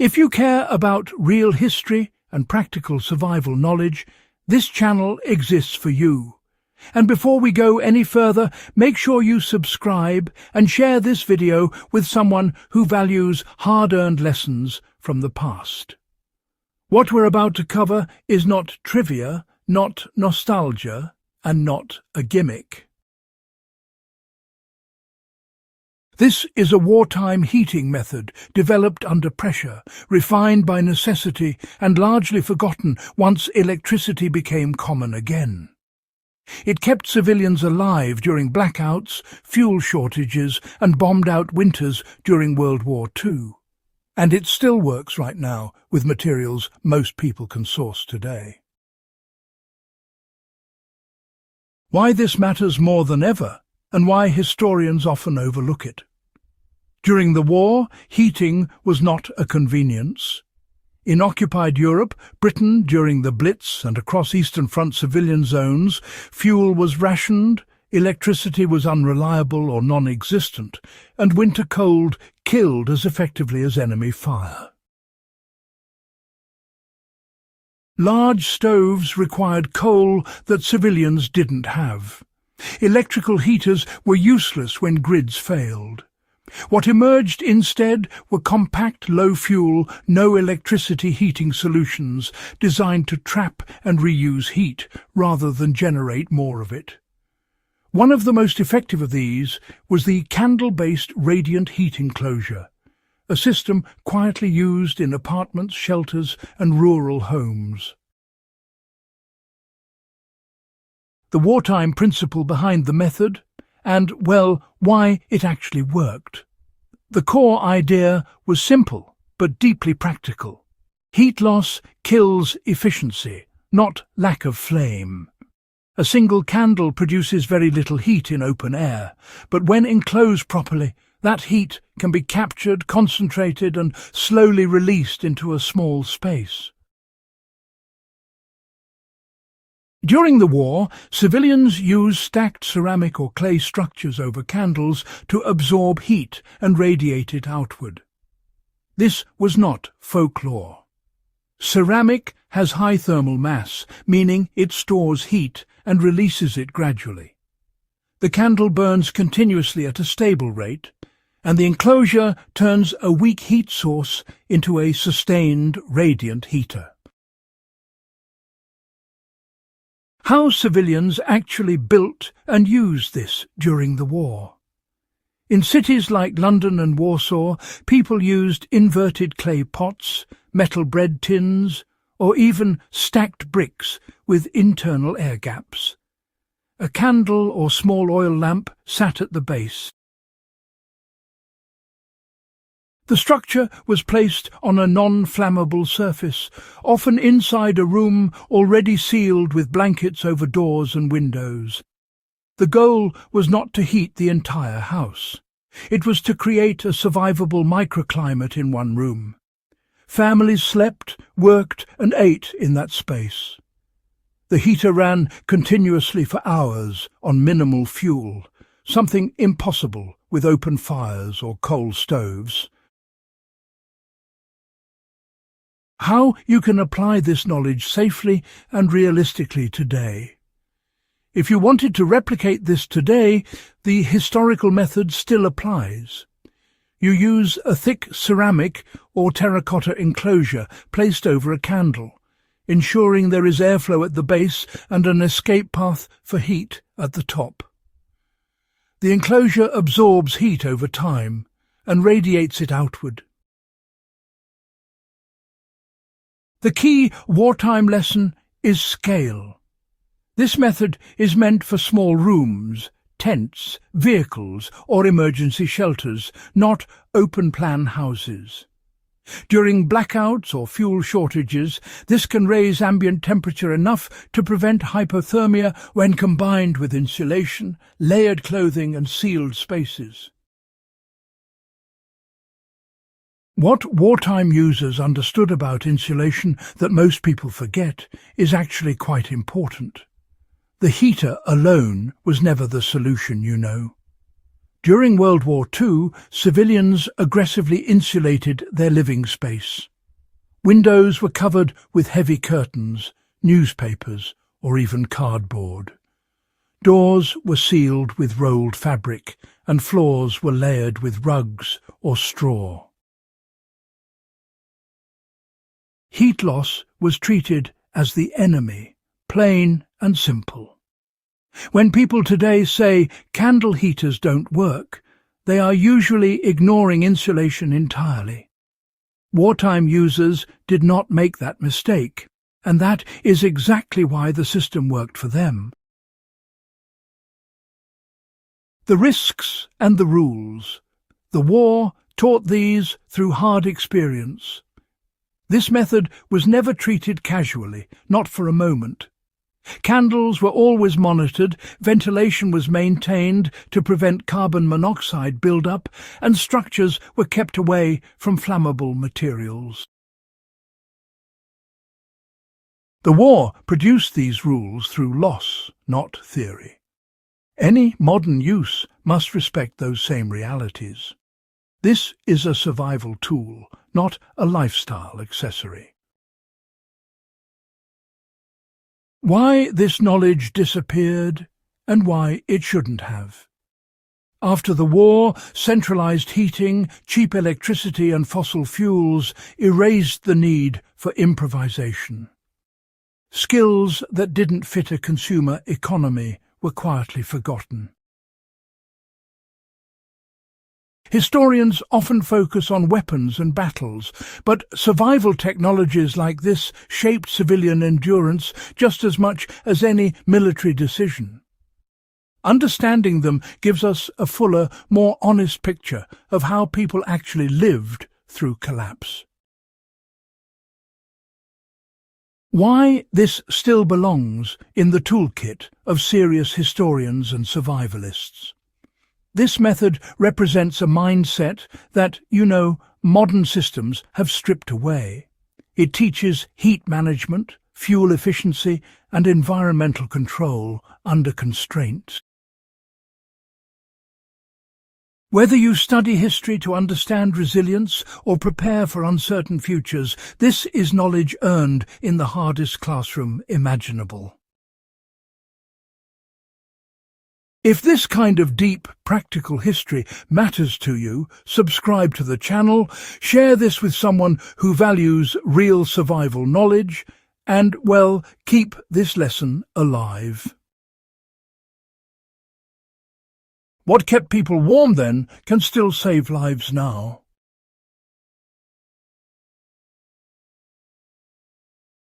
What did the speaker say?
If you care about real history and practical survival knowledge, this channel exists for you. And before we go any further, make sure you subscribe and share this video with someone who values hard-earned lessons from the past. What we're about to cover is not trivia, not nostalgia, and not a gimmick. This is a wartime heating method developed under pressure, refined by necessity, and largely forgotten once electricity became common again. It kept civilians alive during blackouts, fuel shortages, and bombed-out winters during World War II. And it still works right now with materials most people can source today. Why this matters more than ever, and why historians often overlook it. During the war, heating was not a convenience. In occupied Europe, Britain during the Blitz and across Eastern Front civilian zones, fuel was rationed, electricity was unreliable or non-existent, and winter cold killed as effectively as enemy fire. Large stoves required coal that civilians didn't have. Electrical heaters were useless when grids failed. What emerged instead were compact, low-fuel, no-electricity heating solutions designed to trap and reuse heat rather than generate more of it. One of the most effective of these was the candle-based radiant heat enclosure, a system quietly used in apartments, shelters, and rural homes. The wartime principle behind the method, and, well, why it actually worked. The core idea was simple, but deeply practical. Heat loss kills efficiency, not lack of flame. A single candle produces very little heat in open air, but when enclosed properly, that heat can be captured, concentrated, and slowly released into a small space. During the war, civilians used stacked ceramic or clay structures over candles to absorb heat and radiate it outward. This was not folklore. Ceramic has high thermal mass, meaning it stores heat and releases it gradually. The candle burns continuously at a stable rate, and the enclosure turns a weak heat source into a sustained, radiant heater. How civilians actually built and used this during the war. In cities like London and Warsaw, people used inverted clay pots, metal bread tins, or even stacked bricks with internal air gaps. A candle or small oil lamp sat at the base. The structure was placed on a non-flammable surface, often inside a room already sealed with blankets over doors and windows. The goal was not to heat the entire house. It was to create a survivable microclimate in one room. Families slept, worked, and ate in that space. The heater ran continuously for hours on minimal fuel, something impossible with open fires or coal stoves. How you can apply this knowledge safely and realistically today. If you wanted to replicate this today, the historical method still applies. You use a thick ceramic or terracotta enclosure placed over a candle, ensuring there is airflow at the base and an escape path for heat at the top. The enclosure absorbs heat over time and radiates it outward. The key wartime lesson is scale. This method is meant for small rooms, tents, vehicles, or emergency shelters, not open-plan houses. During blackouts or fuel shortages, this can raise ambient temperature enough to prevent hypothermia when combined with insulation, layered clothing, and sealed spaces. What wartime users understood about insulation that most people forget is actually quite important. The heater alone was never the solution, you know. During World War II, civilians aggressively insulated their living space. Windows were covered with heavy curtains, newspapers, or even cardboard. Doors were sealed with rolled fabric, and floors were layered with rugs or straw. Heat loss was treated as the enemy, plain and simple. When people today say candle heaters don't work, they are usually ignoring insulation entirely. Wartime users did not make that mistake, and that is exactly why the system worked for them. The risks and the rules. The war taught these through hard experience. This method was never treated casually, not for a moment. Candles were always monitored, ventilation was maintained to prevent carbon monoxide buildup, and structures were kept away from flammable materials. The war produced these rules through loss, not theory. Any modern use must respect those same realities. This is a survival tool, not a lifestyle accessory. Why this knowledge disappeared, and why it shouldn't have. After the war, centralized heating, cheap electricity and fossil fuels erased the need for improvisation. Skills that didn't fit a consumer economy were quietly forgotten. Historians often focus on weapons and battles, but survival technologies like this shaped civilian endurance just as much as any military decision. Understanding them gives us a fuller, more honest picture of how people actually lived through collapse. Why this still belongs in the toolkit of serious historians and survivalists. This method represents a mindset that, modern systems have stripped away. It teaches heat management, fuel efficiency, and environmental control under constraints. Whether you study history to understand resilience or prepare for uncertain futures, this is knowledge earned in the hardest classroom imaginable. If this kind of deep, practical history matters to you, subscribe to the channel, share this with someone who values real survival knowledge, and, keep this lesson alive. What kept people warm then can still save lives now.